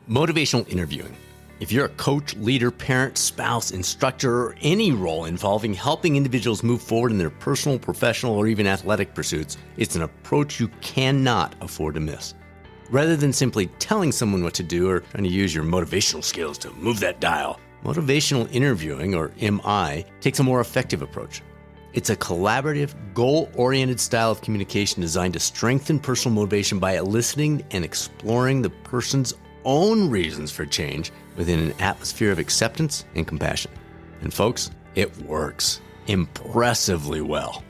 Motivational interviewing. If you're a coach, leader, parent, spouse, instructor, or any role involving helping individuals move forward in their personal, professional, or even athletic pursuits, it's an approach you cannot afford to miss. Rather than simply telling someone what to do or trying to use your motivational skills to move that dial, motivational interviewing, or MI, takes a more effective approach. It's a collaborative, goal-oriented style of communication designed to strengthen personal motivation by eliciting and exploring the person's own reasons for change within an atmosphere of acceptance and compassion. And folks, it works impressively well.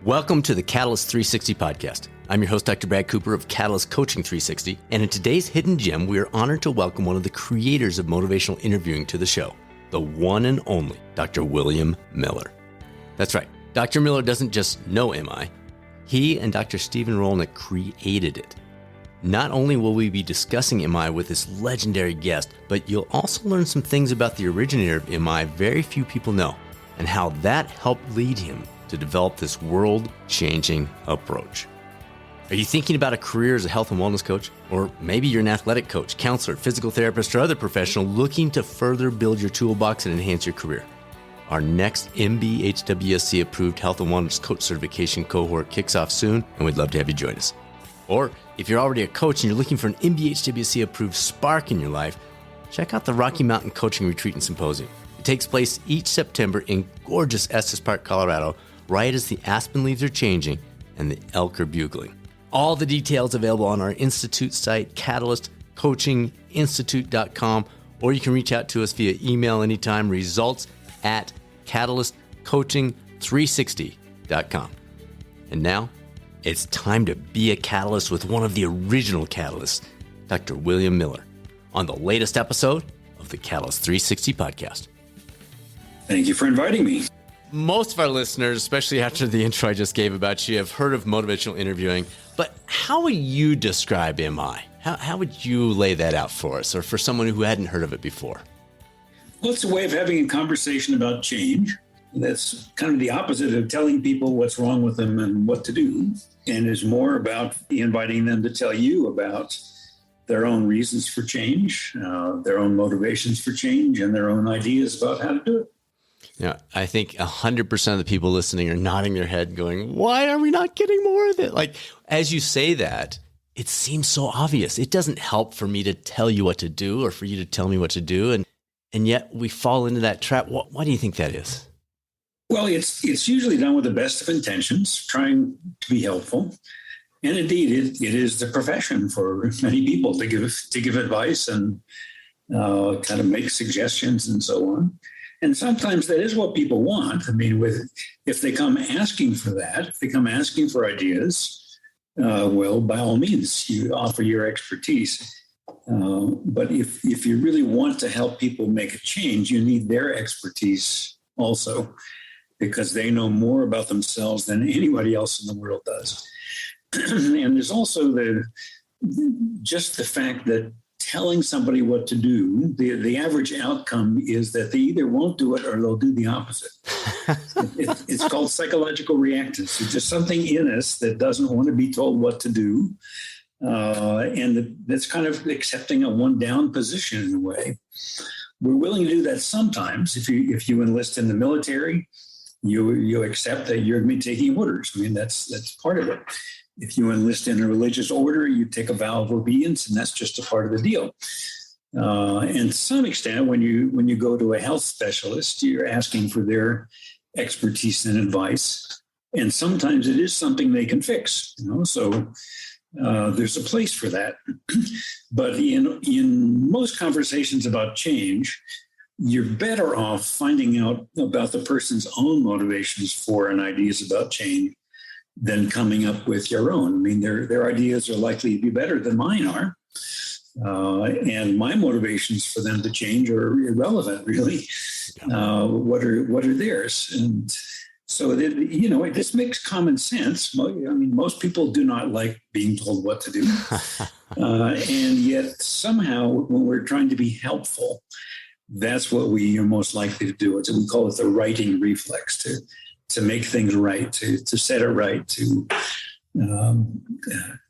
Welcome to the Catalyst 360 podcast. I'm your host, Dr. Brad Cooper of Catalyst Coaching 360, and in today's Hidden Gem, we are honored to welcome one of the creators of motivational interviewing to the show, the one and only Dr. William Miller. That's right, Dr. Miller doesn't just know MI, he and Dr. Stephen Rollnick created it. Not only will we be discussing MI with this legendary guest, but you'll also learn some things about the originator of MI very few people know, and how that helped lead him to develop this world-changing approach. Are you thinking about a career as a health and wellness coach? Or maybe you're an athletic coach, counselor, physical therapist, or other professional looking to further build your toolbox and enhance your career. Our next MBHWSC approved health and wellness coach certification cohort kicks off soon, and we'd love to have you join us. Or if you're already a coach and you're looking for an MBHWSC approved spark in your life, check out the Rocky Mountain Coaching Retreat and Symposium. It takes place each September in gorgeous Estes Park, Colorado, right as the aspen leaves are changing and the elk are bugling. All the details available on our Institute site, catalystcoachinginstitute.com, or you can reach out to us via email anytime, results@catalystcoaching360.com. And now, it's time to be a catalyst with one of the original catalysts, Dr. William Miller, on the latest episode of the Catalyst 360 podcast. Thank you for inviting me. Most of our listeners, especially after the intro I just gave about you, have heard of motivational interviewing, but how would you describe MI? How would you lay that out for us, or for someone who hadn't heard of it before? Well, it's a way of having a conversation about change. That's kind of the opposite of telling people what's wrong with them and what to do, and is more about inviting them to tell you about their own reasons for change, their own motivations for change, and their own ideas about how to do it. Yeah, I think 100% of the people listening are nodding their head going, why are we not getting more of it? Like, as you say that, it seems so obvious. It doesn't help for me to tell you what to do or for you to tell me what to do. And yet we fall into that trap. Why do you think that is? Well, it's usually done with the best of intentions, trying to be helpful. And indeed, it is the profession for many people to give advice and kind of make suggestions and so on. And sometimes that is what people want. I mean, if they come asking for that, if they come asking for ideas, well, by all means, you offer your expertise. But if you really want to help people make a change, you need their expertise also, because they know more about themselves than anybody else in the world does. And there's also just the fact that telling somebody what to do, the average outcome is that they either won't do it or they'll do the opposite. It's called psychological reactance. It's just something in us that doesn't want to be told what to do. And that's kind of accepting a one-down position in a way. We're willing to do that sometimes. If you enlist in the military, you accept that you're going to be taking orders. I mean, that's part of it. If you enlist in a religious order, you take a vow of obedience, and that's just a part of the deal. And to some extent, when you go to a health specialist, you're asking for their expertise and advice. And sometimes it is something they can fix. So there's a place for that. But in most conversations about change, you're better off finding out about the person's own motivations for and ideas about change than coming up with your own. I mean, their ideas are likely to be better than mine are. And my motivations for them to change are irrelevant, really. What are theirs? And so, this makes common sense. I mean, most people do not like being told what to do. And yet somehow when we're trying to be helpful, that's what we are most likely to do. We call it the righting reflex, to make things right, to set it right, to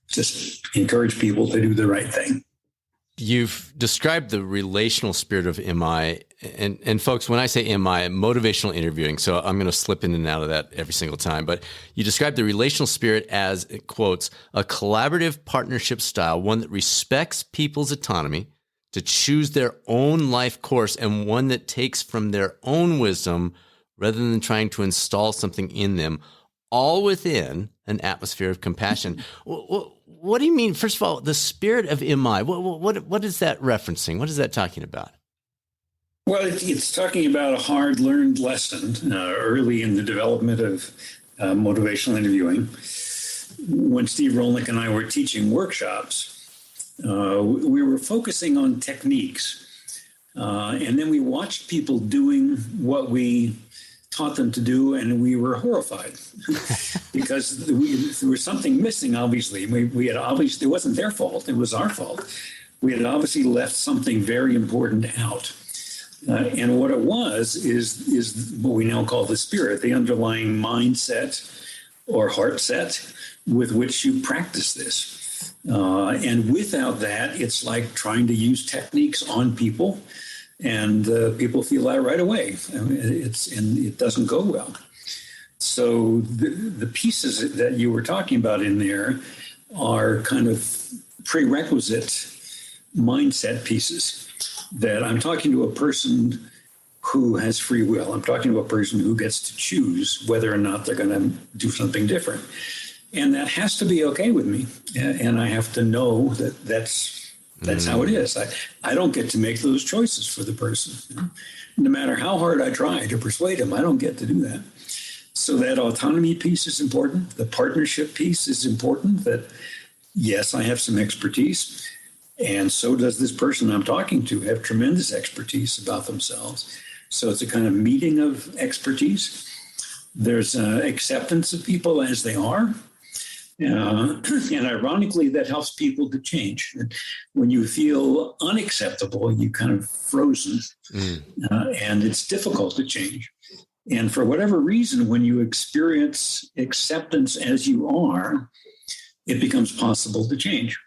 just encourage people to do the right thing. You've described the relational spirit of MI, and folks, when I say MI, motivational interviewing, so I'm going to slip in and out of that every single time, but you describe the relational spirit as, it quotes, a collaborative partnership style, one that respects people's autonomy to choose their own life course, and one that takes from their own wisdom rather than trying to install something in them, all within an atmosphere of compassion. What do you mean? First of all, the spirit of MI, what is that referencing? What is that talking about? Well, it's talking about a hard-learned lesson early in the development of motivational interviewing. When Steve Rollnick and I were teaching workshops, we were focusing on techniques. And then we watched people doing what we taught them to do, and we were horrified because there was something missing. Obviously, we had obviously, it wasn't their fault; it was our fault. We had obviously left something very important out, and what it was is what we now call the spirit, the underlying mindset or heart set with which you practice this. And without that, it's like trying to use techniques on people. And people feel that right away. I mean, it doesn't go well. So the pieces that you were talking about in there are kind of prerequisite mindset pieces that I'm talking to a person who has free will. I'm talking to a person who gets to choose whether or not they're going to do something different. And that has to be okay with me. And I have to know that that's how it is. I don't get to make those choices for the person. No matter how hard I try to persuade them, I don't get to do that. So that autonomy piece is important. The partnership piece is important, that yes, I have some expertise, and so does this person I'm talking to have tremendous expertise about themselves. So it's a kind of meeting of expertise. There's acceptance of people as they are. And ironically, that helps people to change. When you feel unacceptable, you kind of frozen, and it's difficult to change. And for whatever reason, when you experience acceptance as you are, it becomes possible to change.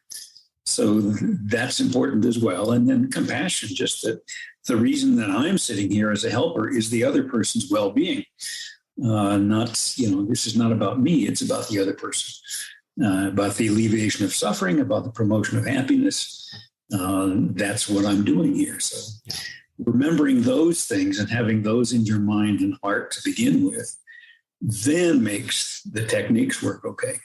So that's important as well. And then compassion, just that the reason that I'm sitting here as a helper is the other person's well-being. Not, this is not about me, it's about the other person, about the alleviation of suffering, about the promotion of happiness. That's what I'm doing here. So remembering those things and having those in your mind and heart to begin with, then makes the techniques work okay.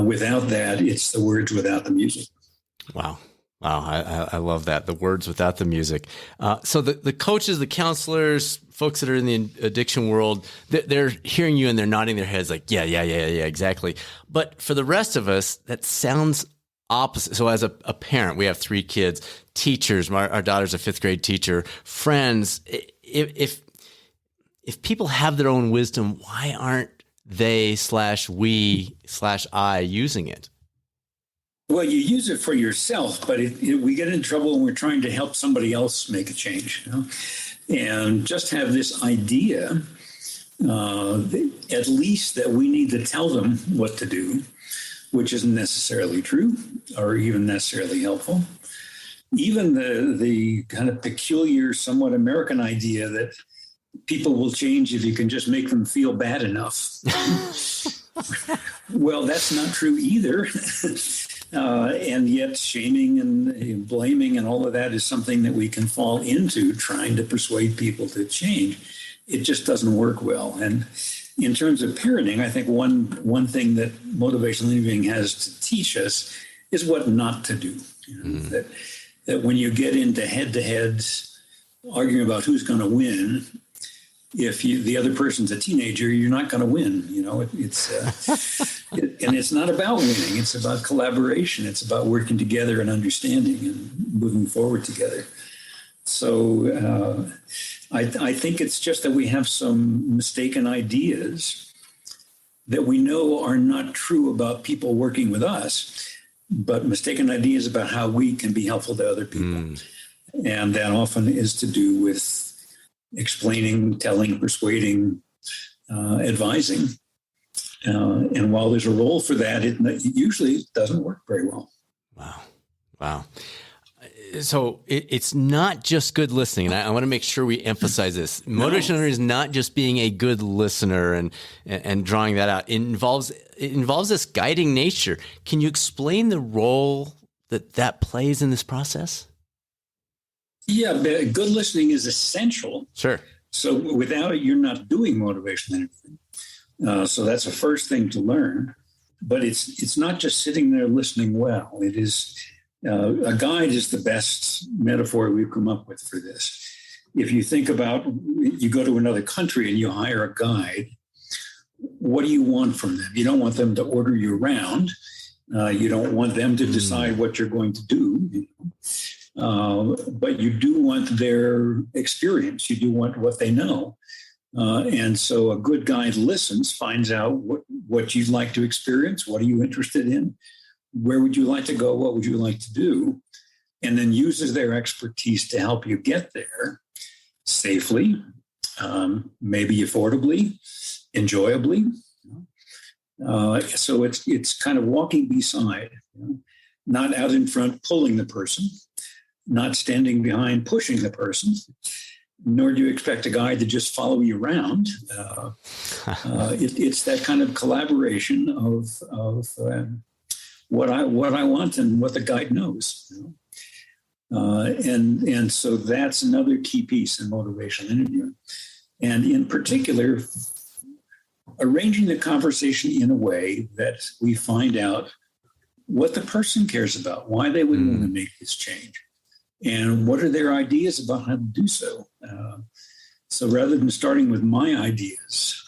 Without that, it's the words without the music. Wow. I love that. The words without the music. So the coaches, the counselors, folks that are in the addiction world, they're hearing you and they're nodding their heads like, yeah, exactly. But for the rest of us, that sounds opposite. So as a parent, we have 3 kids, teachers, our daughter's a 5th grade teacher, friends. If people have their own wisdom, why aren't they/we/I using it? Well, you use it for yourself, but we get in trouble when we're trying to help somebody else make a change. And just have this idea, at least that we need to tell them what to do, which isn't necessarily true or even necessarily helpful. Even the kind of peculiar, somewhat American idea that people will change if you can just make them feel bad enough. Well, that's not true either. And yet shaming and blaming and all of that is something that we can fall into, trying to persuade people to change. It just doesn't work well. And in terms of parenting, I think one thing that motivational interviewing has to teach us is what not to do. That when you get into head-to-heads arguing about who's going to win, if the other person's a teenager, you're not going to win. And it's not about winning. It's about collaboration. It's about working together and understanding and moving forward together. So I think it's just that we have some mistaken ideas that we know are not true about people working with us, but mistaken ideas about how we can be helpful to other people. And that often is to do with explaining, telling, persuading, advising. And while there's a role for that, it usually doesn't work very well. Wow. it's not just good listening. And I want to make sure we emphasize this. Motivational interviewing is not just being a good listener and drawing that out. It involves this guiding nature. Can you explain the role that plays in this process? Yeah, but good listening is essential. Sure. So without it, you're not doing motivational interviewing. So that's the first thing to learn. But it's not just sitting there listening well. It is a guide is the best metaphor we've come up with for this. If you think about, you go to another country and you hire a guide, what do you want from them? You don't want them to order you around. You don't want them to decide what you're going to do. But you do want their experience. You do want what they know. And so a good guide listens, finds out what you'd like to experience. What are you interested in? Where would you like to go? What would you like to do? And then uses their expertise to help you get there safely, maybe affordably, enjoyably. So it's kind of walking beside, not out in front pulling the person, not standing behind pushing the person, nor do you expect a guide to just follow you around. It's that kind of collaboration of what I want and what the guide knows. And so that's another key piece in motivational interviewing. And in particular, arranging the conversation in a way that we find out what the person cares about, why they would want to make this change, and what are their ideas about how to do so. So rather than starting with my ideas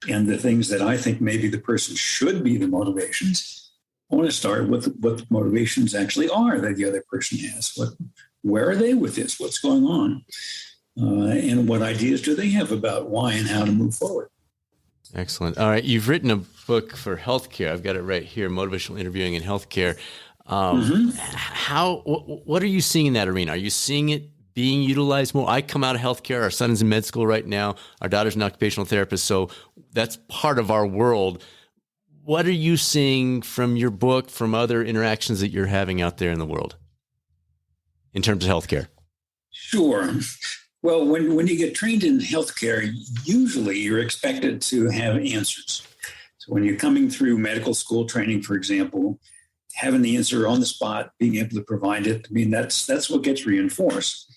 and the things that I think maybe the person should be the motivations, I want to start with what the motivations actually are that the other person has. Where are they with this? What's going on? And what ideas do they have about why and how to move forward? Excellent. All right. You've written a book for healthcare. I've got it right here, Motivational Interviewing in Healthcare. What are you seeing in that arena? Are you seeing it being utilized more? I come out of healthcare. Our son is in med school right now. Our daughter's an occupational therapist. So that's part of our world. What are you seeing from your book, from other interactions that you're having out there in the world in terms of healthcare? Sure. Well, when you get trained in healthcare, usually you're expected to have answers. So when you're coming through medical school training, for example, having the answer on the spot, being able to provide it, I mean, that's what gets reinforced.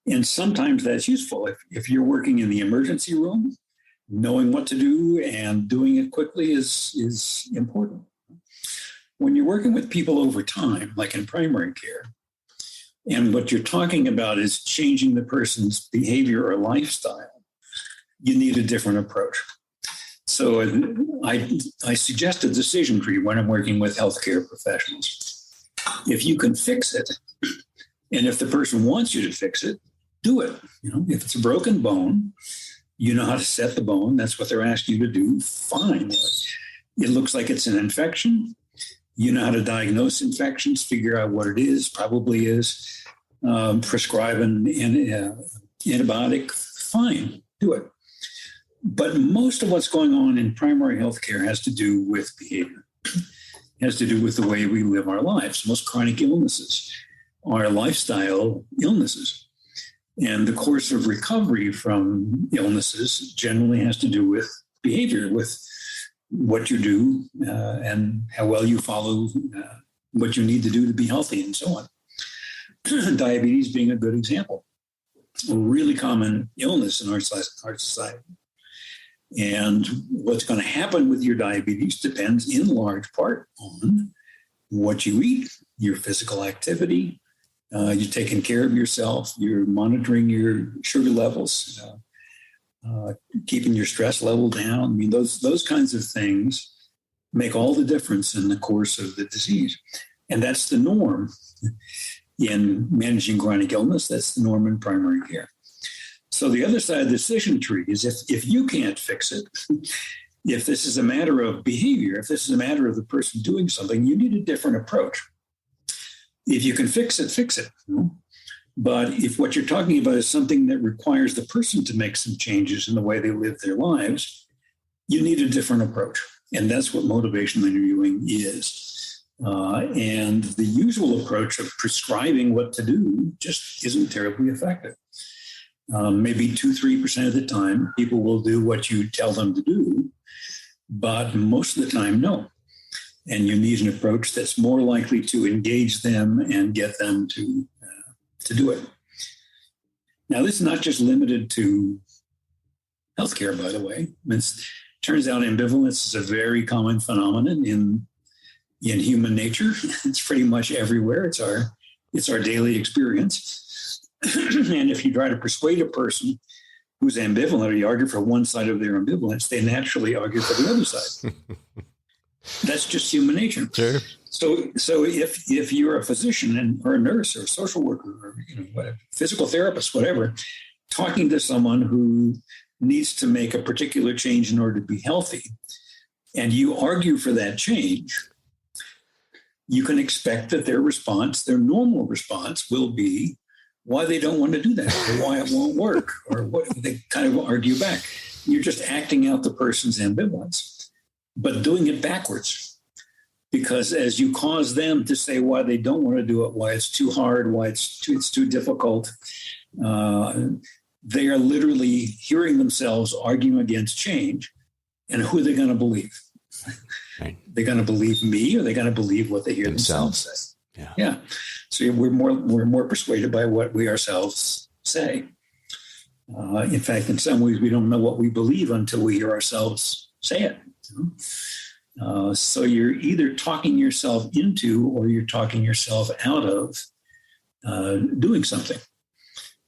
And sometimes that's useful. If you're working in the emergency room, knowing what to do and doing it quickly is important. When you're working with people over time, like in primary care, and what you're talking about is changing the person's behavior or lifestyle, you need a different approach. So I suggest a decision tree when I'm working with healthcare professionals. If you can fix it, and if the person wants you to fix it, do it. If it's a broken bone, you know how to set the bone. That's what they're asking you to do. Fine. It looks like it's an infection. You know how to diagnose infections, figure out what it is, probably is, prescribe an antibiotic. Fine, do it. But most of what's going on in primary healthcare has to do with behavior. It has to do with the way we live our lives. Most chronic illnesses are lifestyle illnesses. And the course of recovery from illnesses generally has to do with behavior, with what you do and how well you follow what you need to do to be healthy and so on. Diabetes being a good example. It's a really common illness in our society. And what's going to happen with your diabetes depends in large part on what you eat, your physical activity, you're taking care of yourself, you're monitoring your sugar levels, keeping your stress level down. I mean, those kinds of things make all the difference in the course of the disease. And that's the norm in managing chronic illness. That's the norm in primary care. So the other side of the decision tree is if you can't fix it, if this is a matter of behavior, if this is a matter of the person doing something, you need a different approach. If you can fix it, fix it. But if what you're talking about is something that requires the person to make some changes in the way they live their lives, you need a different approach. And that's what motivational interviewing is. And the usual approach of prescribing what to do just isn't terribly effective. Maybe 2-3% of the time, people will do what you tell them to do, but most of the time, no. And you need an approach that's more likely to engage them and get them to do it. Now, this is not just limited to healthcare, by the way. It turns out ambivalence is a very common phenomenon in human nature. It's pretty much everywhere. It's our daily experience. And if you try to persuade a person who's ambivalent, or you argue for one side of their ambivalence, they naturally argue for the other side. That's just human nature. Sure. So if you're a physician or a nurse or a social worker or whatever, physical therapist, whatever, talking to someone who needs to make a particular change in order to be healthy, and you argue for that change, you can expect that their response, their normal response, will be why they don't want to do that, or why it won't work, or what they kind of argue back. You're just acting out the person's ambivalence, but doing it backwards. Because as you cause them to say why they don't want to do it, why it's too hard, why it's too difficult, they are literally hearing themselves arguing against change. And who are they going to believe? Right. They're going to believe me, or they're going to believe what they hear themselves say. Yeah. So we're more persuaded by what we ourselves say. In fact, in some ways, we don't know what we believe until we hear ourselves say it. So you're either talking yourself into, or you're talking yourself out of doing something.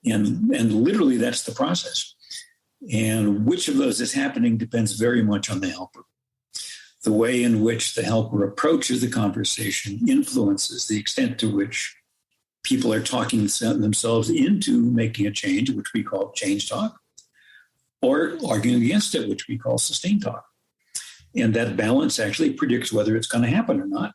And literally, that's the process. And which of those is happening depends very much on the helper. The way in which the helper approaches the conversation influences the extent to which people are talking themselves into making a change, which we call change talk, or arguing against it, which we call sustain talk. And that balance actually predicts whether it's going to happen or not.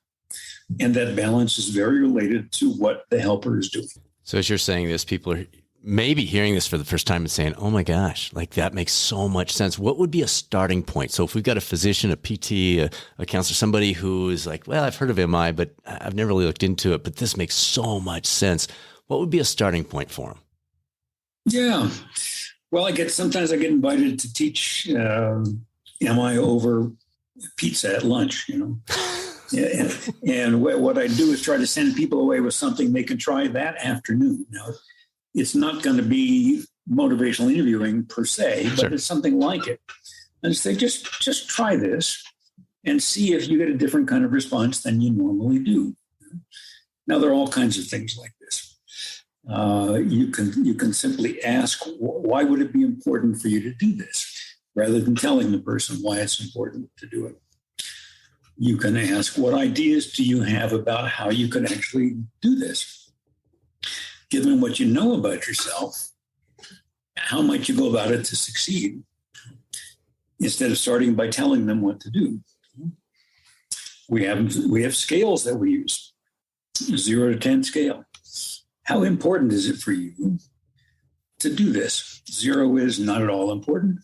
And that balance is very related to what the helper is doing. So as you're saying this, people are maybe hearing this for the first time and saying, oh my gosh, like that makes so much sense. What would be a starting point? So if we've got a physician, a PT, a counselor, somebody who is like, well, I've heard of MI, but I've never really looked into it, but this makes so much sense. What would be a starting point for them? Yeah. Well, sometimes I get invited to teach MI over pizza at lunch, and what I do is try to send people away with something they can try that afternoon. Now, it's not going to be motivational interviewing per se, but Sure. It's something like it. And say, just try this and see if you get a different kind of response than you normally do. Now, there are all kinds of things like this. You can simply ask, why would it be important for you to do this? Rather than telling the person why it's important to do it. You can ask, what ideas do you have about how you could actually do this? Given what you know about yourself, how might you go about it to succeed? Instead of starting by telling them what to do. We have scales that we use, 0 to 10 scale. How important is it for you to do this? 0 is not at all important.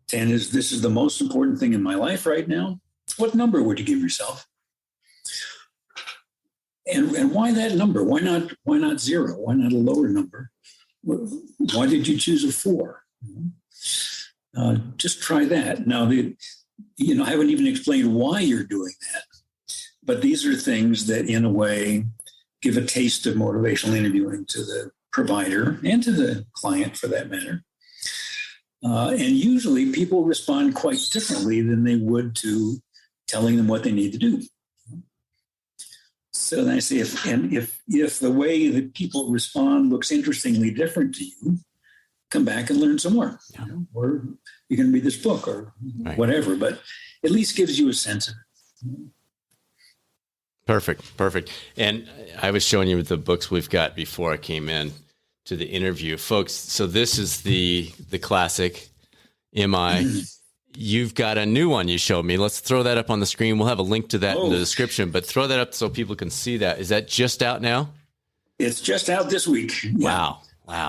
10 is, this is the most important thing in my life right now. What number would you give yourself? And why that number? Why not 0? Why not a lower number? Why did you choose a 4? Just try that. Now, I haven't even explained why you're doing that, but these are things that, in a way, give a taste of motivational interviewing to the provider and to the client, for that matter. And usually, people respond quite differently than they would to telling them what they need to do. So then I say, if the way that people respond looks interestingly different to you, come back and learn some more. Yeah. Or you can read this book or whatever, but at least gives you a sense of it. Perfect. And I was showing you the books we've got before I came in to the interview. Folks, so this is the classic MI. You've got a new one you showed me. Let's throw that up on the screen. We'll have a link to that in the description, but throw that up so people can see that. Is that just out now? It's just out this week. Wow.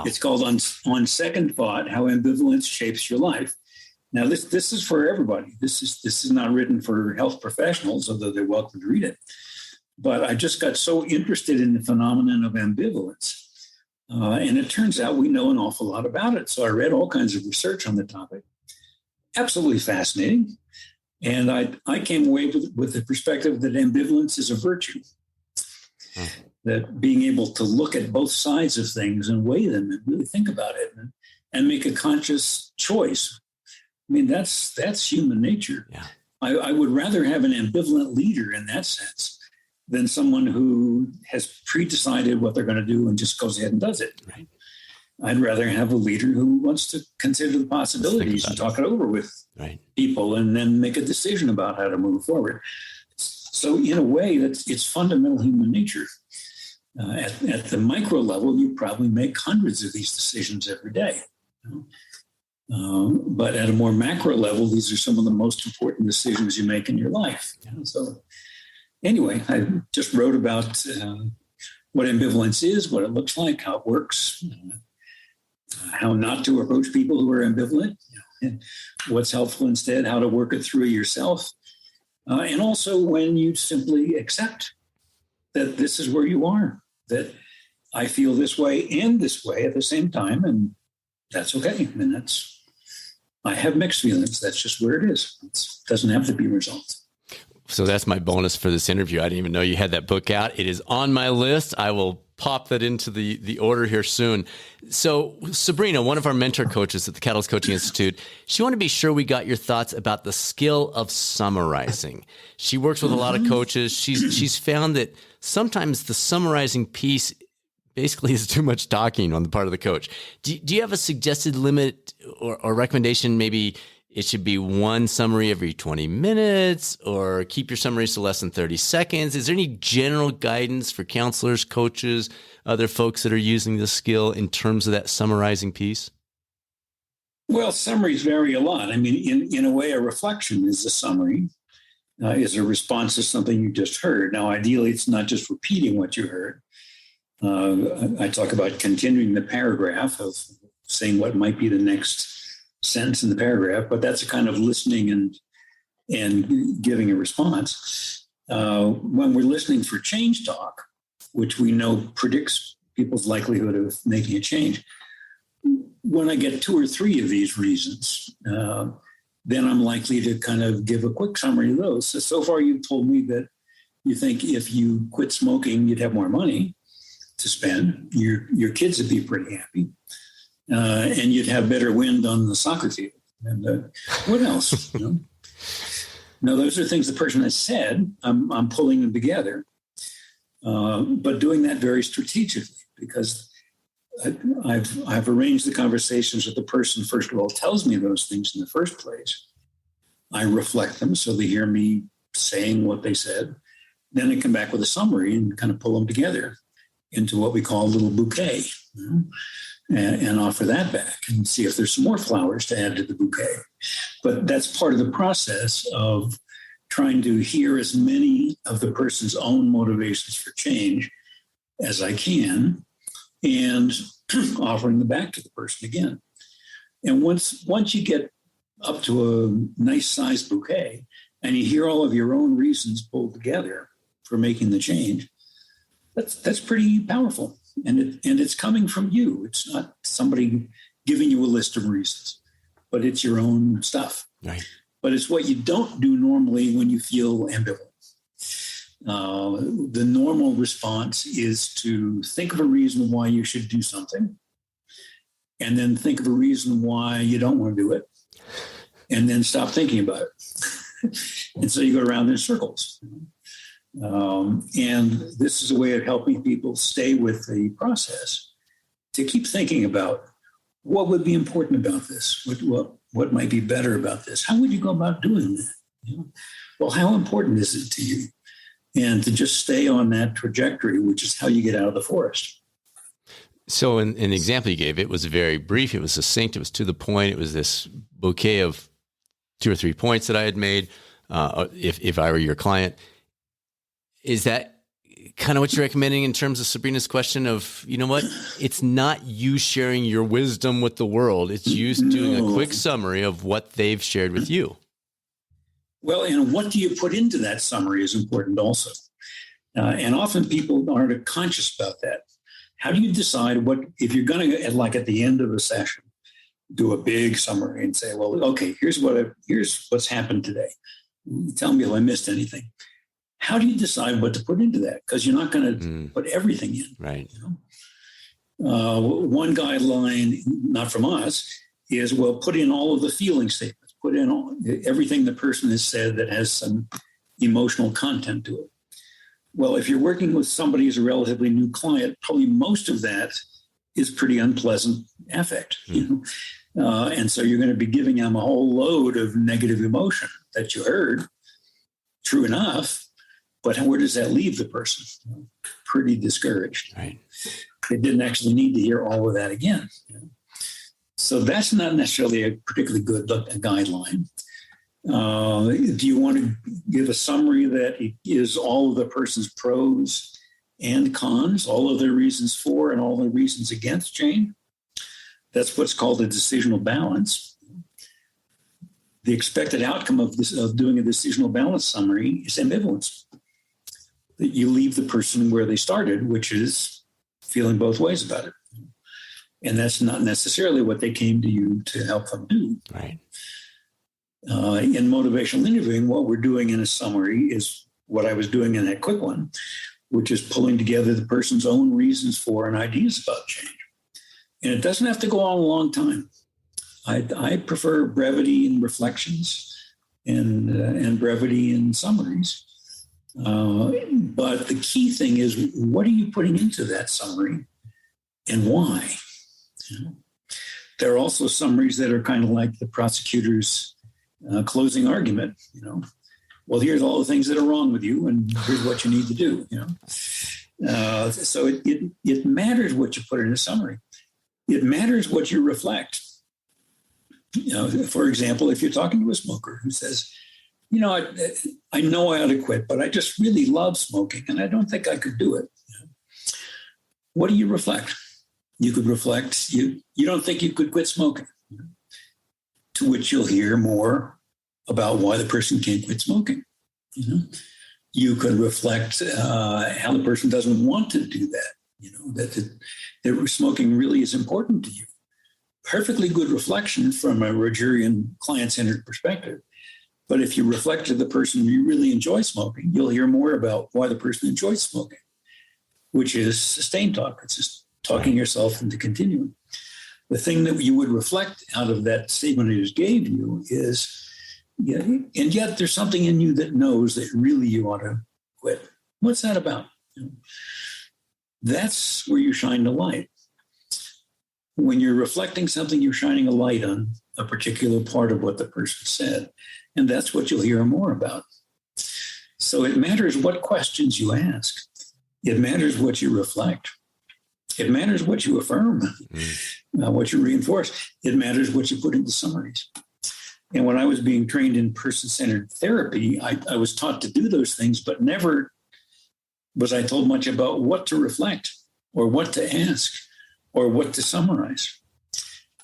It's called On Second Thought, How Ambivalence Shapes Your Life. Now, this is for everybody. This is not written for health professionals, although they're welcome to read it. But I just got so interested in the phenomenon of ambivalence. And it turns out we know an awful lot about it. So I read all kinds of research on the topic. Absolutely fascinating. And I came away with the perspective that ambivalence is a virtue. That being able to look at both sides of things and weigh them and really think about it and make a conscious choice. I mean, that's human nature. Yeah. I would rather have an ambivalent leader in that sense than someone who has pre-decided what they're going to do and just goes ahead and does it. Right. I'd rather have a leader who wants to consider the possibilities and talk it over with people and then make a decision about how to move forward. So in a way, it's fundamental human nature. At the micro level, you probably make hundreds of these decisions every day. But at a more macro level, these are some of the most important decisions you make in your life. So anyway, I just wrote about what ambivalence is, what it looks like, how it works, how not to approach people who are ambivalent, and what's helpful instead, how to work it through yourself. And also when you simply accept that this is where you are, that I feel this way and this way at the same time, and that's okay. I mean, I have mixed feelings. That's just where it is. It doesn't have to be resolved. So that's my bonus for this interview. I didn't even know you had that book out. It is on my list. I will pop that into the order here soon. So Sabrina, one of our mentor coaches at the Catalyst Coaching Institute, she wanted to be sure we got your thoughts about the skill of summarizing. She works with a lot of coaches. She's found that sometimes the summarizing piece basically is too much talking on the part of the coach. Do you have a suggested limit or recommendation? Maybe it should be one summary every 20 minutes or keep your summaries to less than 30 seconds. Is there any general guidance for counselors, coaches, other folks that are using this skill in terms of that summarizing piece? Well, summaries vary a lot. I mean, in a way, a reflection is a summary, is a response to something you just heard. Now, ideally, it's not just repeating what you heard. I talk about continuing the paragraph of saying what might be the next sentence in the paragraph, but that's a kind of listening and giving a response. When we're listening for change talk, which we know predicts people's likelihood of making a change, when I get two or three of these reasons, then I'm likely to kind of give a quick summary of those. So far, you've told me that you think if you quit smoking, you'd have more money to spend. Your kids would be pretty happy. And you'd have better wind on the soccer field. And what else? No, those are things the person has said. I'm pulling them together, but doing that very strategically because I've arranged the conversations that the person, first of all, tells me those things in the first place. I reflect them so they hear me saying what they said. Then I come back with a summary and kind of pull them together into what we call a little bouquet. And offer that back and see if there's some more flowers to add to the bouquet. But that's part of the process of trying to hear as many of the person's own motivations for change as I can and offering them back to the person again. And once you get up to a nice sized bouquet and you hear all of your own reasons pulled together for making the change, that's pretty powerful. And it's coming from you. It's not somebody giving you a list of reasons, but it's your own stuff. Right. But it's what you don't do normally when you feel ambivalent. The normal response is to think of a reason why you should do something, and then think of a reason why you don't want to do it, and then stop thinking about it. And so you go around in circles. And this is a way of helping people stay with the process, to keep thinking about what would be important about this, what might be better about this, how would you go about doing that? Well, how important is it to you? And to just stay on that trajectory, which is how you get out of the forest. So in the example you gave, it was very brief, it was succinct, it was to the point, it was this bouquet of 2 or 3 points that I had made, if I were your client. Is that kind of what you're recommending in terms of Sabrina's question of, you know what, it's not you sharing your wisdom with the world. It's you doing a quick summary of what they've shared with you. Well, and what do you put into that summary is important also. And often people aren't conscious about that. How do you decide if you're going to, like at the end of a session, do a big summary and say, well, okay, here's what's happened today. Tell me if I missed anything. How do you decide what to put into that? Because you're not going to put everything in. Right. One guideline, not from us, is, well, put in all of the feeling statements. Put in everything the person has said that has some emotional content to it. Well, if you're working with somebody who's a relatively new client, probably most of that is pretty unpleasant affect. And so you're going to be giving them a whole load of negative emotion that you heard. True enough, but where does that leave the person? Pretty discouraged. Right. They didn't actually need to hear all of that again. So that's not necessarily a particularly good guideline. Do you want to give a summary that is all of the person's pros and cons, all of their reasons for and all the reasons against change? That's what's called a decisional balance. The expected outcome of doing a decisional balance summary is ambivalence. That you leave the person where they started, which is feeling both ways about it. And that's not necessarily what they came to you to help them do. Right. In motivational interviewing, what we're doing in a summary is what I was doing in that quick one, which is pulling together the person's own reasons for and ideas about change. And it doesn't have to go on a long time. I prefer brevity in reflections and brevity in summaries. But the key thing is, what are you putting into that summary and why? There are also summaries that are kind of like the prosecutor's closing argument. Well, here's all the things that are wrong with you, and here's what you need to do. So it matters what you put in a summary. It matters what you reflect. For example, if you're talking to a smoker who says, I know I ought to quit, but I just really love smoking, and I don't think I could do it. What do you reflect? You could reflect, you don't think you could quit smoking, to which you'll hear more about why the person can't quit smoking. You could reflect how the person doesn't want to do that, that smoking really is important to you. Perfectly good reflection from a Rogerian client-centered perspective. But if you reflect to the person you really enjoy smoking, you'll hear more about why the person enjoys smoking, which is sustained talk. It's just talking yourself into continuing. The thing that you would reflect out of that statement I just gave you is, and yet there's something in you that knows that really you ought to quit. What's that about? That's where you shine the light. When you're reflecting something, you're shining a light on a particular part of what the person said. And that's what you'll hear more about. So it matters what questions you ask. It matters what you reflect. It matters what you affirm, what you reinforce. It matters what you put into summaries. And when I was being trained in person-centered therapy, I was taught to do those things, but never was I told much about what to reflect or what to ask or what to summarize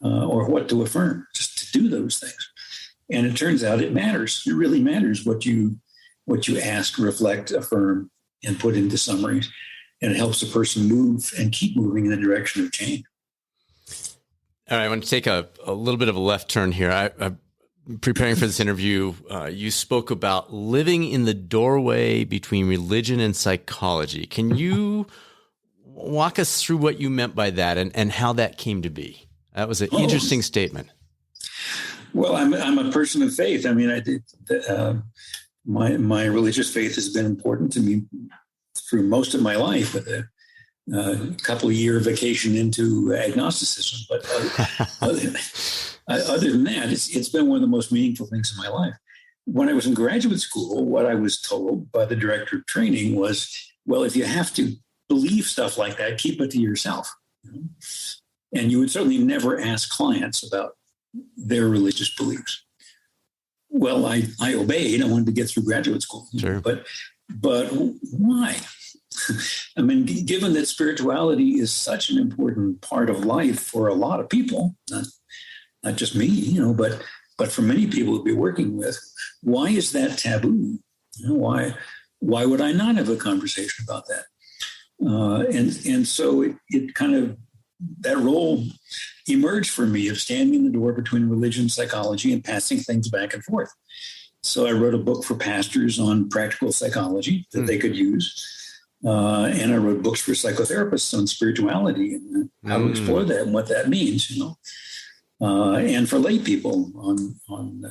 or what to affirm, just to do those things. And it turns out it matters. It really matters what you ask, reflect, affirm, and put into summaries. And it helps the person move and keep moving in the direction of change. All right, I want to take a little bit of a left turn here. I'm preparing for this interview. You spoke about living in the doorway between religion and psychology. Can you walk us through what you meant by that and how that came to be? That was an interesting statement. Well, I'm a person of faith. I mean, my religious faith has been important to me through most of my life, with a couple of year vacation into agnosticism. But other than that, it's been one of the most meaningful things in my life. When I was in graduate school, what I was told by the director of training was, well, if you have to believe stuff like that, keep it to yourself. And you would certainly never ask clients about their religious beliefs. Well, I obeyed. I wanted to get through graduate school. Sure. But why? I mean, given that spirituality is such an important part of life for a lot of people, not just me, but for many people to be working with, why is that taboo? Why why would I not have a conversation about that? And so it kind of, that role emerged for me of standing in the door between religion and psychology and passing things back and forth. So I wrote a book for pastors on practical psychology that they could use. And I wrote books for psychotherapists on spirituality and how to explore that and what that means, and for lay people on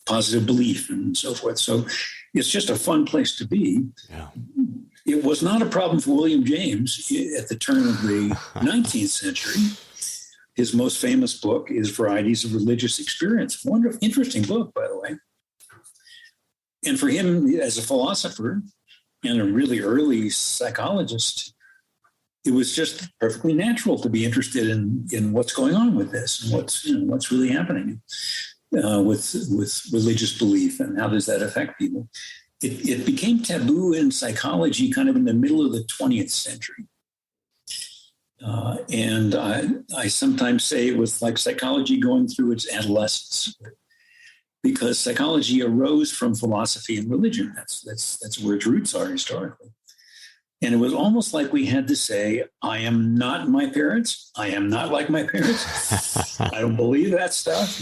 positive belief and so forth. So it's just a fun place to be. Yeah. It was not a problem for William James at the turn of the 19th century. His most famous book is Varieties of Religious Experience. Wonderful, interesting book, by the way. And for him, as a philosopher and a really early psychologist, it was just perfectly natural to be interested in what's going on with this and what's really happening with religious belief and how does that affect people. It became taboo in psychology kind of in the middle of the 20th century. And I sometimes say it was like psychology going through its adolescence, because psychology arose from philosophy and religion. That's where its roots are historically. And it was almost like we had to say, I am not my parents. I am not like my parents. I don't believe that stuff.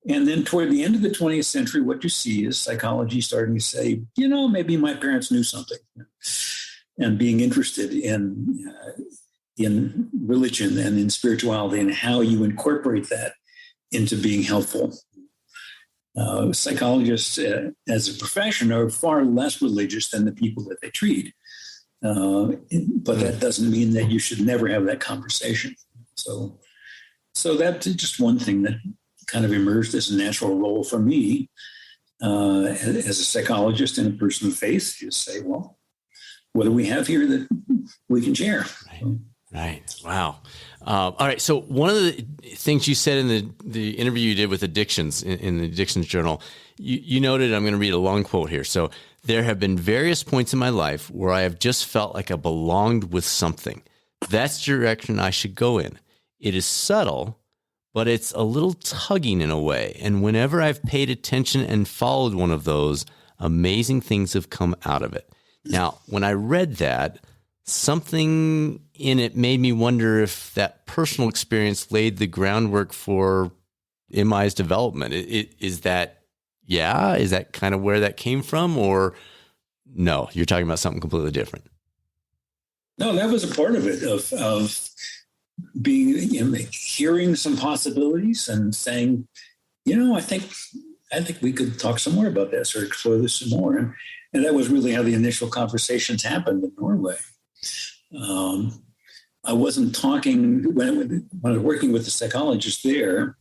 And then toward the end of the 20th century, what you see is psychology starting to say, maybe my parents knew something, and being interested in religion and in spirituality and how you incorporate that into being helpful. Psychologists as a profession are far less religious than the people that they treat. But that doesn't mean that you should never have that conversation. So that's just one thing that kind of emerged as a natural role for me as a psychologist and a person of faith. Just say, well, what do we have here that we can share? Right. Wow. All right. So one of the things you said in the interview you did with Addictions in the Addictions Journal, you noted, I'm going to read a long quote here. So there have been various points in my life where I have just felt like I belonged with something. That's the direction I should go in. It is subtle, but it's a little tugging in a way. And whenever I've paid attention and followed one of those, amazing things have come out of it. Now, when I read that, something in it made me wonder if that personal experience laid the groundwork for MI's development. Is that kind of where that came from, or no, you're talking about something completely different? No, that was a part of it, of being, hearing some possibilities and saying, I think we could talk some more about this or explore this some more. And that was really how the initial conversations happened in Norway. I wasn't talking when I was working with the psychologists there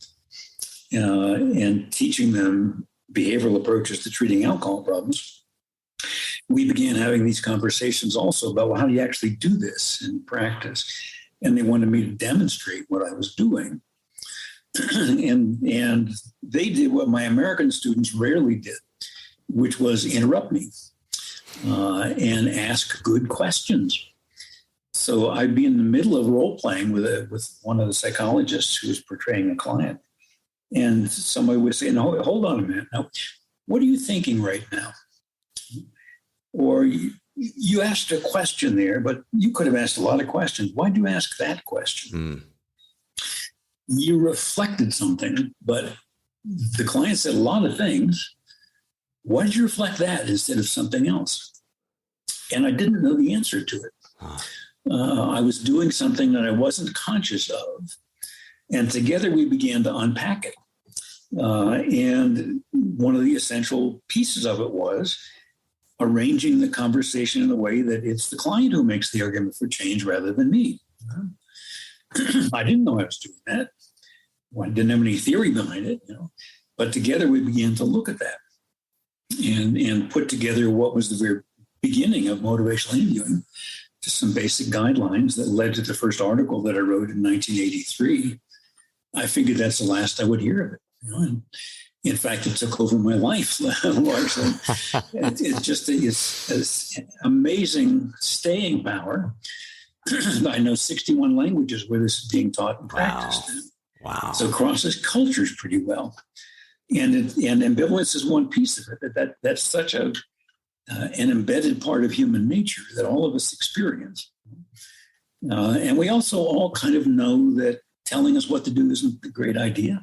and teaching them behavioral approaches to treating alcohol problems. We began having these conversations also about, well, how do you actually do this in practice? And they wanted me to demonstrate what I was doing. and they did what my American students rarely did, which was interrupt me and ask good questions. So I'd be in the middle of role playing with one of the psychologists who was portraying a client, and somebody would say, "No, hold on a minute. Now, what are you thinking right now?" Or you asked a question there, but you could have asked a lot of questions. Why'd you ask that question? You reflected something, but the client said a lot of things. Why did you reflect that instead of something else? And I didn't know the answer to it. I was doing something that I wasn't conscious of. And together we began to unpack it. And one of the essential pieces of it was arranging the conversation in a way that it's the client who makes the argument for change rather than me. I didn't know I was doing that. Well, I didn't have any theory behind it, but together we began to look at that and put together what was the very beginning of motivational interviewing, just some basic guidelines that led to the first article that I wrote in 1983. I figured that's the last I would hear of it. And in fact, it took over my life largely. It's amazing staying power. I know 61 languages where this is being taught and practiced. Wow. So it crosses cultures pretty well. and ambivalence is one piece of it. That's such an embedded part of human nature that all of us experience. And we also all kind of know that telling us what to do isn't a great idea.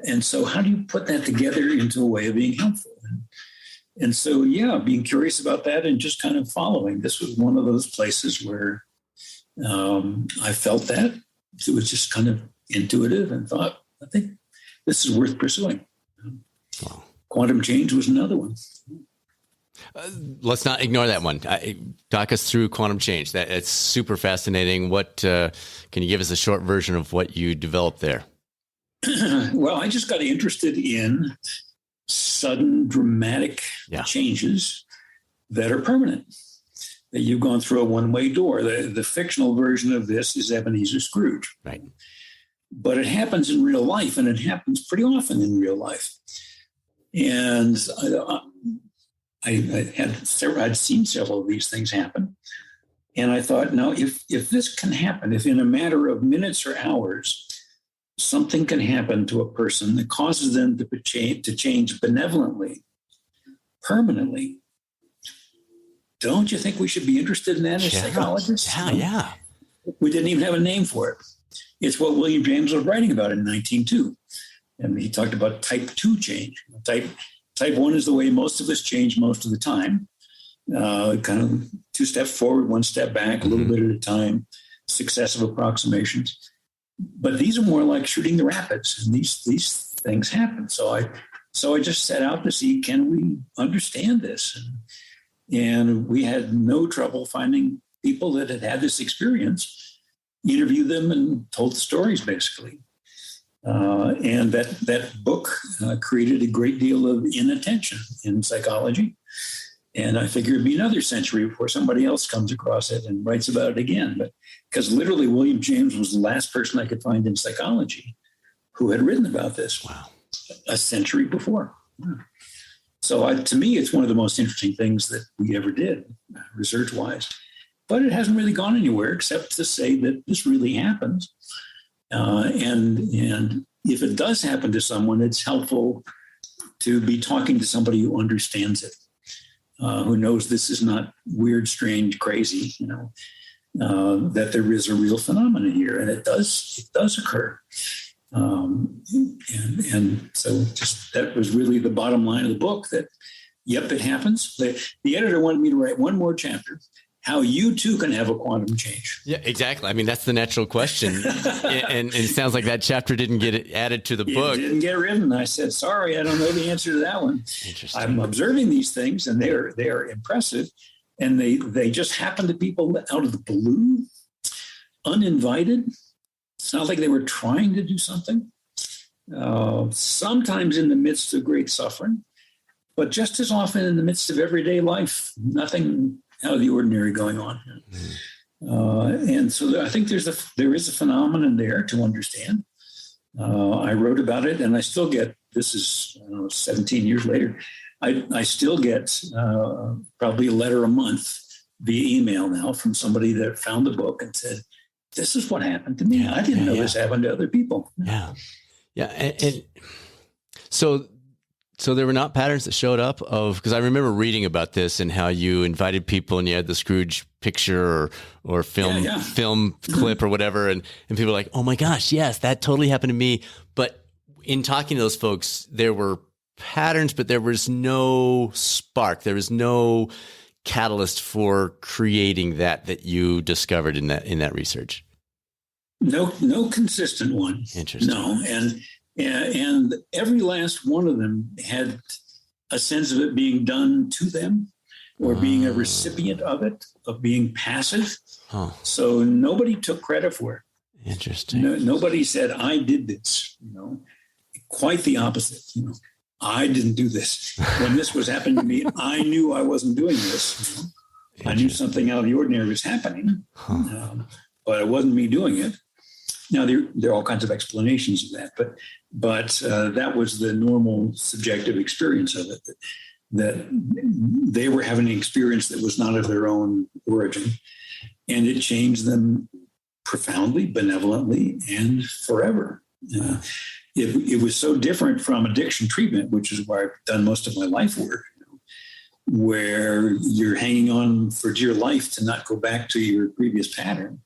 And so how do you put that together into a way of being helpful? And so, being curious about that and just kind of following. This was one of those places where I felt that. It was just kind of intuitive and thought, I think this is worth pursuing. Wow. Quantum change was another one. Let's not ignore that one. Talk us through quantum change. It's super fascinating. What can you give us a short version of what you developed there? Well, I just got interested in sudden, dramatic changes that are permanent. That you've gone through a one-way door. The fictional version of this is Ebenezer Scrooge. Right. But it happens in real life, and it happens pretty often in real life. And I'd seen several of these things happen. And I thought, now, if this can happen, if in a matter of minutes or hours, something can happen to a person that causes them to change benevolently, permanently, don't you think we should be interested in that as psychologists? Yeah. We didn't even have a name for it. It's what William James was writing about in 1902. And he talked about type 2 change. Type 1 is the way most of us change most of the time. Kind of 2 steps forward, 1 step back, a little bit at a time, successive approximations. But these are more like shooting the rapids, and these things happen. So I just set out to see, can we understand this? And we had no trouble finding people that had had this experience, interview them, and told the stories, basically. And that book created a great deal of inattention in psychology. And I figured it'd be another century before somebody else comes across it and writes about it again. But because literally William James was the last person I could find in psychology who had written about this. Wow. A century before. So to me, it's one of the most interesting things that we ever did, research-wise. But it hasn't really gone anywhere except to say that this really happens. And if it does happen to someone, it's helpful to be talking to somebody who understands it, who knows this is not weird, strange, crazy, that there is a real phenomenon here, and it does occur. And so just that was really the bottom line of the book, that, yep, it happens. The editor wanted me to write one more chapter, how you too can have a quantum change. Yeah, exactly. I mean, that's the natural question. and it sounds like that chapter didn't get added to the book. It didn't get written. I said, sorry, I don't know the answer to that one. Interesting. I'm observing these things, and they are impressive. And they just happen to people out of the blue, uninvited. It's not like they were trying to do something. Sometimes in the midst of great suffering, but just as often in the midst of everyday life, nothing out of the ordinary going on. And so I think there is a phenomenon there to understand. I wrote about it, and I still get, this is 17 years later, I still get probably a letter a month via email now from somebody that found the book and said, this is what happened to me. I didn't know this happened to other people. Yeah. And so there were not patterns that showed up because I remember reading about this and how you invited people and you had the Scrooge picture or film clip or whatever. And people were like, oh my gosh, yes, that totally happened to me. But in talking to those folks, there were patterns, but there was no spark. There was no catalyst for creating that you discovered in that research. No consistent one. Interesting. No, and every last one of them had a sense of it being done to them, or being a recipient of it, of being passive. Huh. So nobody took credit for it. Interesting. Nobody said, I did this. Quite the opposite. I didn't do this. When this was happening to me, I knew I wasn't doing this. I knew something out of the ordinary was happening, but it wasn't me doing it. Now, there are all kinds of explanations of that, but that was the normal subjective experience of it, that they were having an experience that was not of their own origin, and it changed them profoundly, benevolently, and forever. it was so different from addiction treatment, which is where I've done most of my life work, where you're hanging on for dear life to not go back to your previous pattern.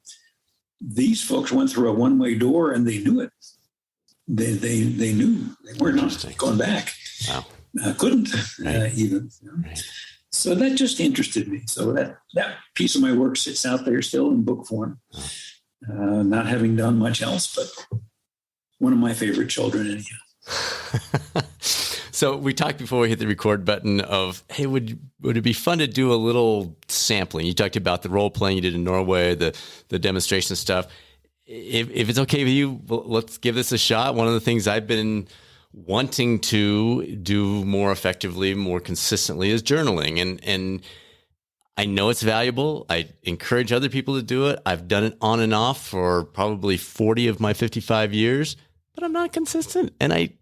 These folks went through a one-way door and they knew it. They knew they were not going back. Wow. Couldn't Right. even. Right. So that just interested me. So that piece of my work sits out there still in book form, not having done much else, but one of my favorite children anyhow. So we talked before we hit the record button of, hey, would it be fun to do a little sampling? You talked about the role playing you did in Norway, the demonstration stuff. If it's okay with you, let's give this a shot. One of the things I've been wanting to do more effectively, more consistently is journaling. And I know it's valuable. I encourage other people to do it. I've done it on and off for probably 40 of my 55 years, but I'm not consistent. And I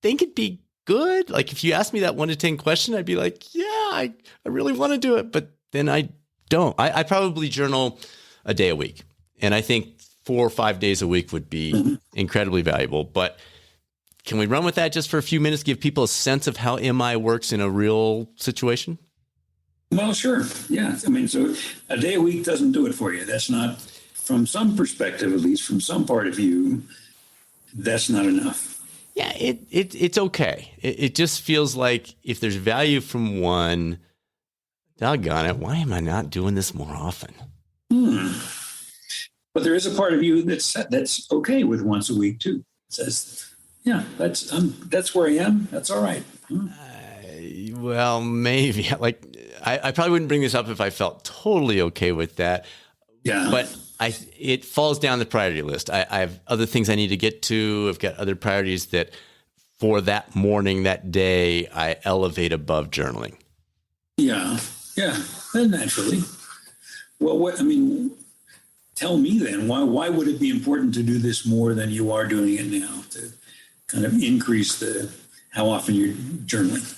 think it'd be good. Like if you asked me that 1 to 10 question, I'd be like, yeah, I really want to do it. But then I don't. I probably journal a day a week. And I think 4 or 5 days a week would be incredibly valuable. But can we run with that just for a few minutes, give people a sense of how MI works in a real situation? Well, sure. Yeah. I mean, so a day a week doesn't do it for you. That's not, from some perspective, at least from some part of you, that's not enough. Yeah, it's okay. It just feels like if there's value from one, doggone it, why am I not doing this more often? But there is a part of you that's okay with once a week too. It says, yeah, that's where I am. That's all right. Well, maybe. Like I probably wouldn't bring this up if I felt totally okay with that. Yeah. But it falls down the priority list. I have other things I need to get to. I've got other priorities that for that morning, that day, I elevate above journaling. Yeah. Yeah. Then naturally. Well, tell me then, why would it be important to do this more than you are doing it now to kind of increase how often you're journaling?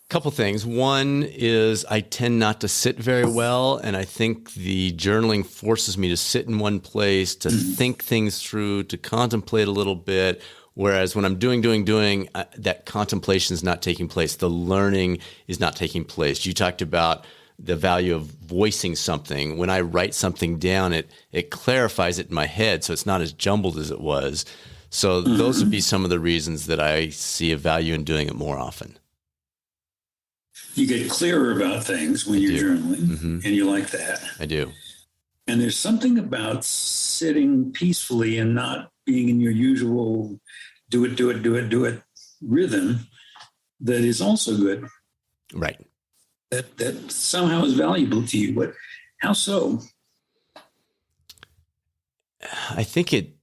Couple things. One is I tend not to sit very well, and I think the journaling forces me to sit in one place, to think things through, to contemplate a little bit. Whereas when I'm doing, that contemplation is not taking place. The learning is not taking place. You talked about the value of voicing something. When I write something down, it clarifies it in my head, so it's not as jumbled as it was. So those would be some of the reasons that I see a value in doing it more often. You get clearer about things when you're journaling, and you like that. I do. And there's something about sitting peacefully and not being in your usual do it rhythm that is also good. Right. That somehow is valuable to you. But how so? I think it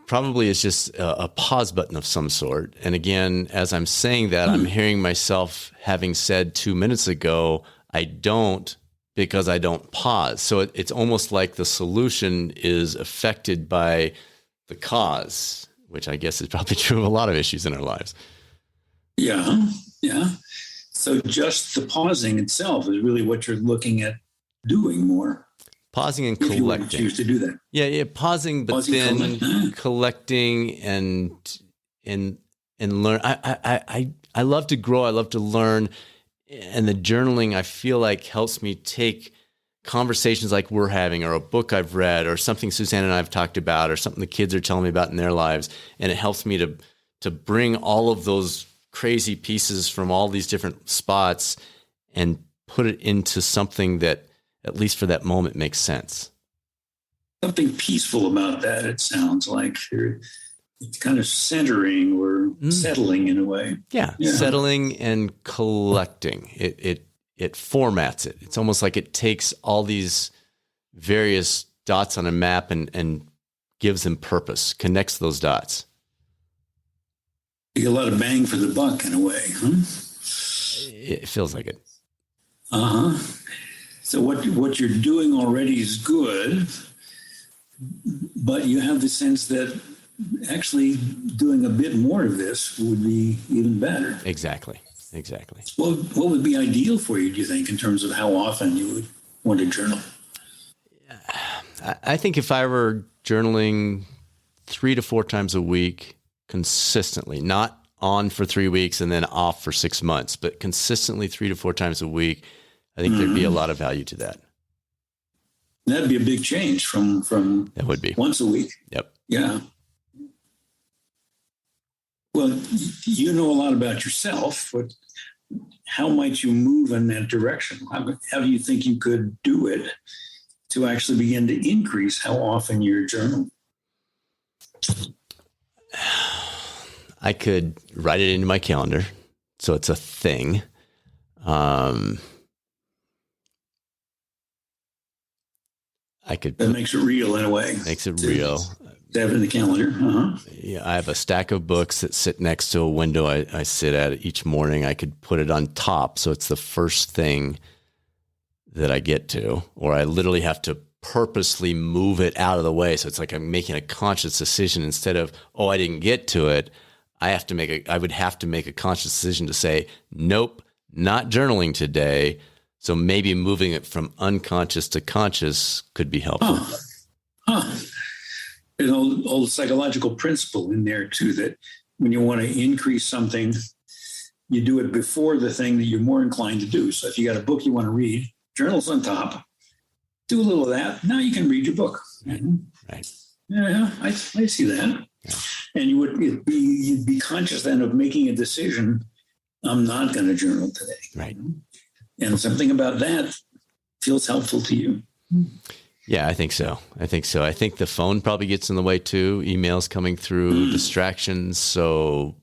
probably is just a pause button of some sort. And again, as I'm saying that, I'm hearing myself having said 2 minutes ago, I don't because I don't pause. So it's almost like the solution is affected by the cause, which I guess is probably true of a lot of issues in our lives. Yeah. Yeah. So just the pausing itself is really what you're looking at doing more. Pausing and If you were to collecting. choose to do that. Yeah, pausing, but then collecting and learn. I love to grow. I love to learn, and the journaling I feel like helps me take conversations like we're having, or a book I've read, or something Suzanne and I have talked about, or something the kids are telling me about in their lives, and it helps me to bring all of those crazy pieces from all these different spots and put it into something that, at least for that moment, makes sense. Something peaceful about that, it sounds like. It's kind of centering or settling in a way. Yeah, settling and collecting. It formats it. It's almost like it takes all these various dots on a map and gives them purpose, connects those dots. You get a lot of bang for the buck in a way, huh? It feels like it. Uh-huh. So what you're doing already is good, but you have the sense that actually doing a bit more of this would be even better. Exactly. Well, what would be ideal for you, do you think, in terms of how often you would want to journal? I think if I were journaling 3 to 4 times a week consistently, not on for 3 weeks and then off for 6 months, but consistently 3 to 4 times a week, I think there'd be a lot of value to that. That'd be a big change from That would be once a week. Yep. Yeah. Well, you know a lot about yourself, but how might you move in that direction? How do you think you could do it to actually begin to increase how often you journal? I could write it into my calendar, so it's a thing. That makes it real in a way. Makes it real. To have it in the calendar. Uh-huh. Yeah, I have a stack of books that sit next to a window I sit at each morning. I could put it on top, so it's the first thing that I get to, or I literally have to purposely move it out of the way. So it's like I'm making a conscious decision instead of, oh, I didn't get to it. I would have to make a conscious decision to say, nope, not journaling today. So maybe moving it from unconscious to conscious could be helpful. There's an old psychological principle in there too, that when you want to increase something, you do it before the thing that you're more inclined to do. So if you got a book you want to read, journals on top, do a little of that. Now you can read your book. Right. Yeah, I see that. Yeah. And you'd be conscious then of making a decision. I'm not going to journal today. Right. And something about that feels helpful to you. Yeah, I think so. I think the phone probably gets in the way too. Emails coming through, distractions. So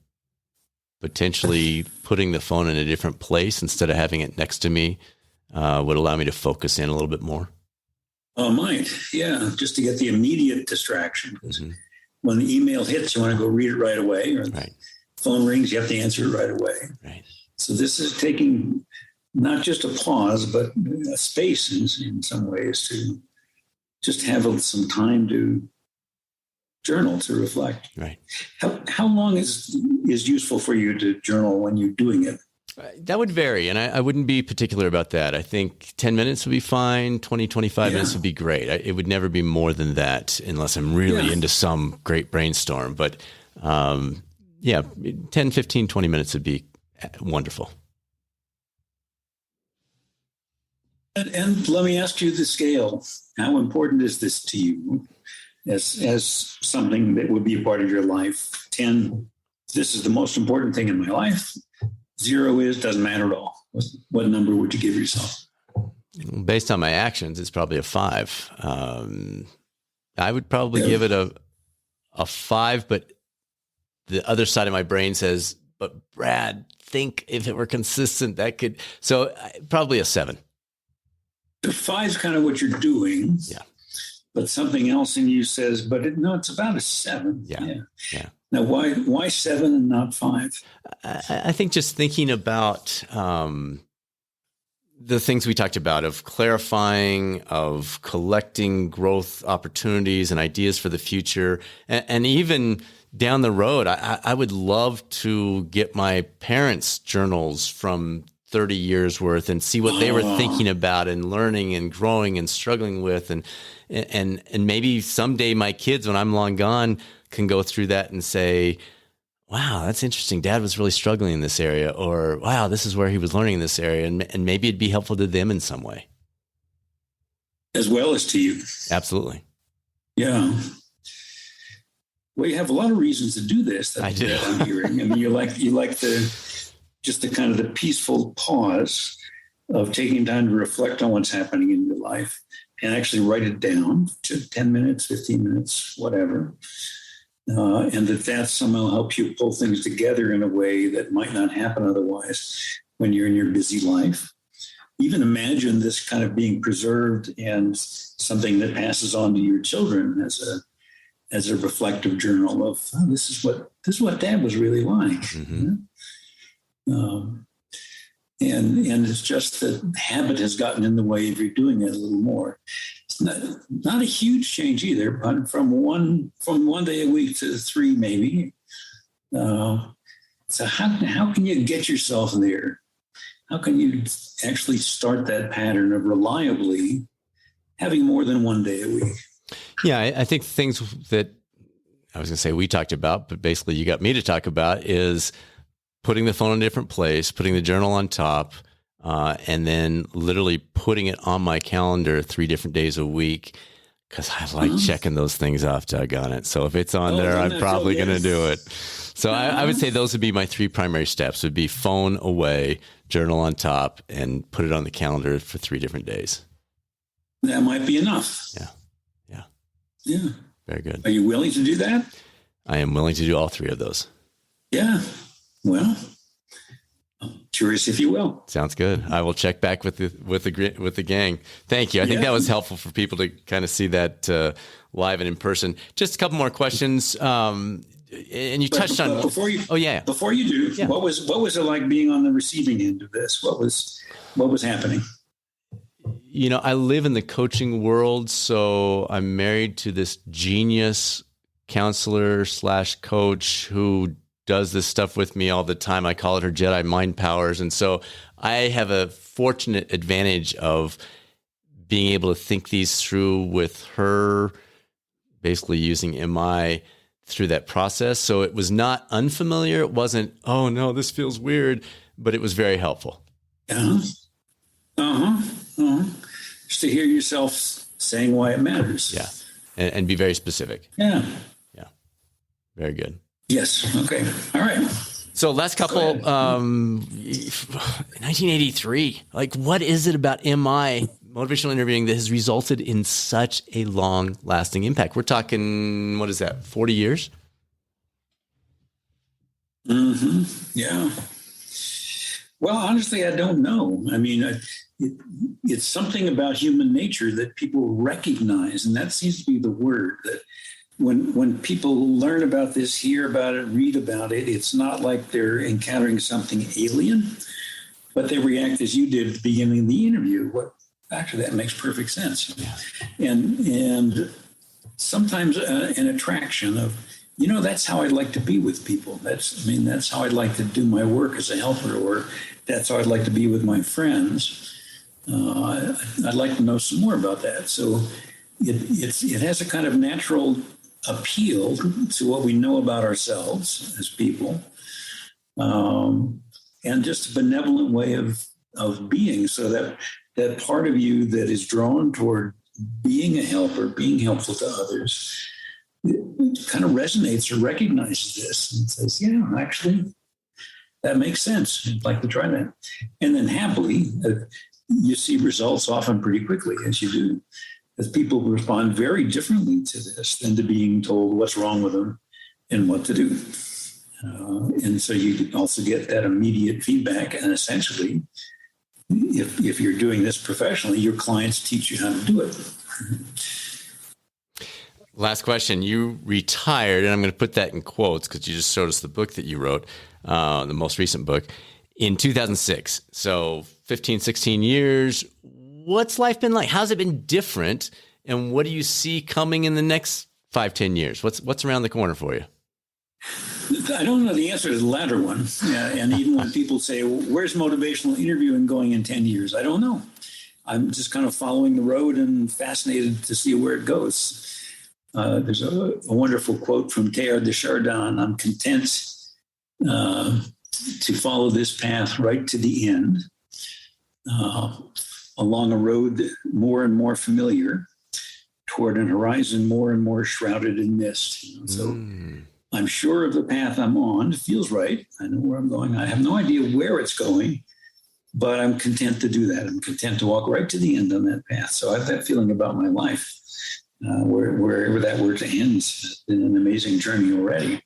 potentially putting the phone in a different place instead of having it next to me would allow me to focus in a little bit more. Oh, might. Yeah, just to get the immediate distraction. Mm-hmm. When the email hits, you want to go read it right away. Or right. The phone rings, you have to answer it right away. Right. So this is taking not just a pause, but a space in some ways to just have some time to journal, to reflect. Right. How long is useful for you to journal when you're doing it? That would vary, and I wouldn't be particular about that. I think 10 minutes would be fine. 20, 25 minutes would be great. It would never be more than that unless I'm really into some great brainstorm. But 10, 15, 20 minutes would be wonderful. And let me ask you the scale. How important is this to you as something that would be a part of your life? 10, this is the most important thing in my life. 0 doesn't matter at all. What number would you give yourself? Based on my actions, it's probably a 5. I would probably give it a 5, but the other side of my brain says, but Brad, think if it were consistent, that could, so probably a 7. The 5 is kind of what you're doing. Yeah. But something else in you says, it's about a 7. Yeah. Now, why 7 and not 5? I think just thinking about the things we talked about of clarifying, of collecting growth opportunities and ideas for the future, and even down the road, I would love to get my parents' journals from 30 years worth and see what they were thinking about and learning and growing and struggling with, and maybe someday my kids, when I'm long gone, can go through that and say, wow, that's interesting. Dad was really struggling in this area, or wow, this is where he was learning in this area. And maybe it'd be helpful to them in some way. As well as to you. Absolutely. Yeah. Well, you have a lot of reasons to do this. I do. That I'm hearing. I mean, you like the kind of the peaceful pause of taking time to reflect on what's happening in your life and actually write it down to 10 minutes, 15 minutes, whatever. And that somehow helps you pull things together in a way that might not happen otherwise when you're in your busy life. Even imagine this kind of being preserved and something that passes on to your children as a reflective journal of, this is what Dad was really like. Mm-hmm. And it's just that habit has gotten in the way of you doing it a little more. It's not a huge change either, but from one day a week to 3 maybe. So how can you get yourself there? How can you actually start that pattern of reliably having more than 1 day a week? Yeah, I think things that I was going to say we talked about, but basically you got me to talk about, is putting the phone in a different place, putting the journal on top, and then literally putting it on my calendar 3 different days a week, because I like checking those things off, doggone it. So if it's on there, I'm probably going to do it. So I would say those would be my 3 primary steps: would be phone away, journal on top, and put it on the calendar for 3 different days. That might be enough. Yeah. Very good. Are you willing to do that? I am willing to do all 3 of those. Yeah. Well, I'm curious if you will. Sounds good. I will check back with the gang. Thank you. I think that was helpful for people to kind of see that live and in person. Just a couple more questions. And you touched on before you. Oh yeah. Before you do, what was it like being on the receiving end of this? What was happening? You know, I live in the coaching world, so I'm married to this genius counselor / coach who does this stuff with me all the time. I call it her Jedi mind powers. And so I have a fortunate advantage of being able to think these through with her, basically using MI through that process. So it was not unfamiliar. It wasn't, oh no, this feels weird, but it was very helpful. Just to hear yourself saying why it matters. Yeah. And be very specific. Yeah. Very good. Yes. Okay. All right. So last couple, 1983, like what is it about MI, motivational interviewing, that has resulted in such a long lasting impact? We're talking, what is that, 40 years? Yeah. Well, honestly, I don't know. I mean, it's something about human nature that people recognize, and that seems to be the word, that when people learn about this, hear about it, read about it, it's not like they're encountering something alien, but they react as you did at the beginning of the interview. Actually, that makes perfect sense. And sometimes an attraction of, that's how I'd like to be with people. That's how I'd like to do my work as a helper, or that's how I'd like to be with my friends. I'd like to know some more about that. So it has a kind of natural appeal to what we know about ourselves as people, and just a benevolent way of being, so that part of you that is drawn toward being a helper, being helpful to others, it kind of resonates or recognizes this and says, yeah, actually, that makes sense. I'd like to try that. And then happily, you see results often pretty quickly, as you do, as people respond very differently to this than to being told what's wrong with them and what to do. And so you also get that immediate feedback. And essentially, if you're doing this professionally, your clients teach you how to do it. Last question. You retired, and I'm going to put that in quotes because you just showed us the book that you wrote, the most recent book, in 2006. So 15, 16 years. What's life been like? How's it been different? And what do you see coming in the next 5, 10 years? What's around the corner for you? I don't know the answer to the latter one. And even when people say, where's motivational interviewing going in 10 years? I don't know. I'm just kind of following the road and fascinated to see where it goes. There's a wonderful quote from Teilhard de Chardin: I'm content to follow this path right to the end, along a road more and more familiar, toward an horizon more and more shrouded in mist. So I'm sure of the path I'm on. It feels right. I know where I'm going. I have no idea where it's going, but I'm content to do that. I'm content to walk right to the end on that path. So I have that feeling about my life. Wherever that were to end, it's been an amazing journey already.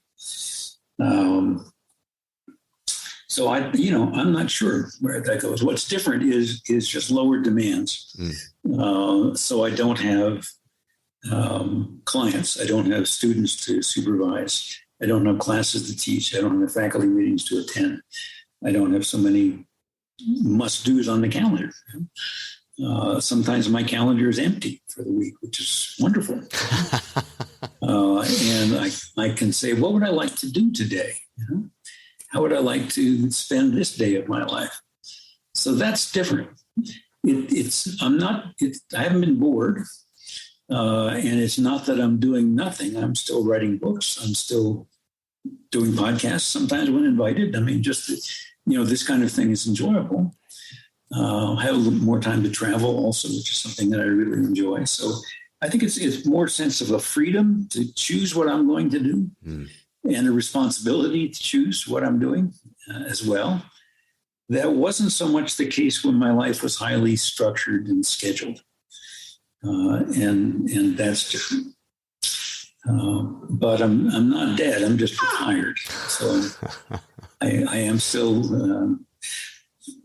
So I'm not sure where that goes. What's different is just lower demands. So I don't have clients. I don't have students to supervise. I don't have classes to teach. I don't have faculty meetings to attend. I don't have so many must-dos on the calendar. Sometimes my calendar is empty for the week, which is wonderful. And I can say, what would I like to do today? How would I like to spend this day of my life? So that's different. I haven't been bored. And it's not that I'm doing nothing. I'm still writing books. I'm still doing podcasts sometimes when invited. I mean, just, this kind of thing is enjoyable. I have a little more time to travel also, which is something that I really enjoy. So I think it's more sense of a freedom to choose what I'm going to do and a responsibility to choose what I'm doing as well. That wasn't so much the case when my life was highly structured and scheduled. And that's different. But I'm not dead. I'm just retired. So I am still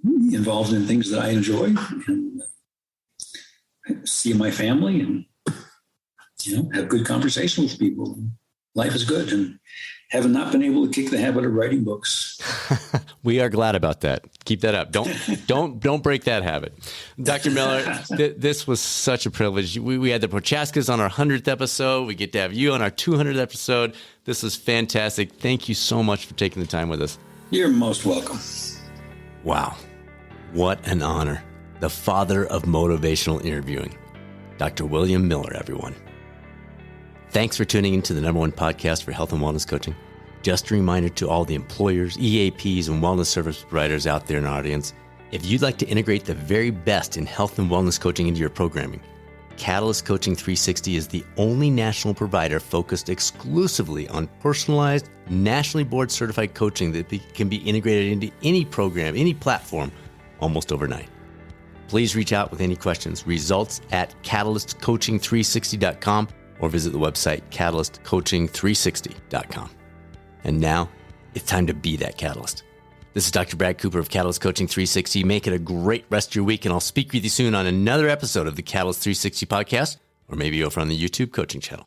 involved in things that I enjoy and see my family and, have good conversation with people. Life is good and have not been able to kick the habit of writing books. We are glad about that. Keep that up. Don't break that habit. Dr. Miller, this was such a privilege. We had the Prochaskas on our 100th episode. We get to have you on our 200th episode. This is fantastic. Thank you so much for taking the time with us. You're most welcome. Wow. What an honor. The father of motivational interviewing, Dr. William Miller, everyone. Thanks for tuning into the #1 podcast for health and wellness coaching. Just a reminder to all the employers, EAPs, and wellness service providers out there in our audience, if you'd like to integrate the very best in health and wellness coaching into your programming, Catalyst Coaching 360 is the only national provider focused exclusively on personalized, nationally board certified coaching that can be integrated into any program, any platform, almost overnight. Please reach out with any questions. Results at catalystcoaching360.com or visit the website catalystcoaching360.com. And now it's time to be that catalyst. This is Dr. Brad Cooper of Catalyst Coaching 360. Make it a great rest of your week, and I'll speak with you soon on another episode of the Catalyst 360 podcast, or maybe over on the YouTube coaching channel.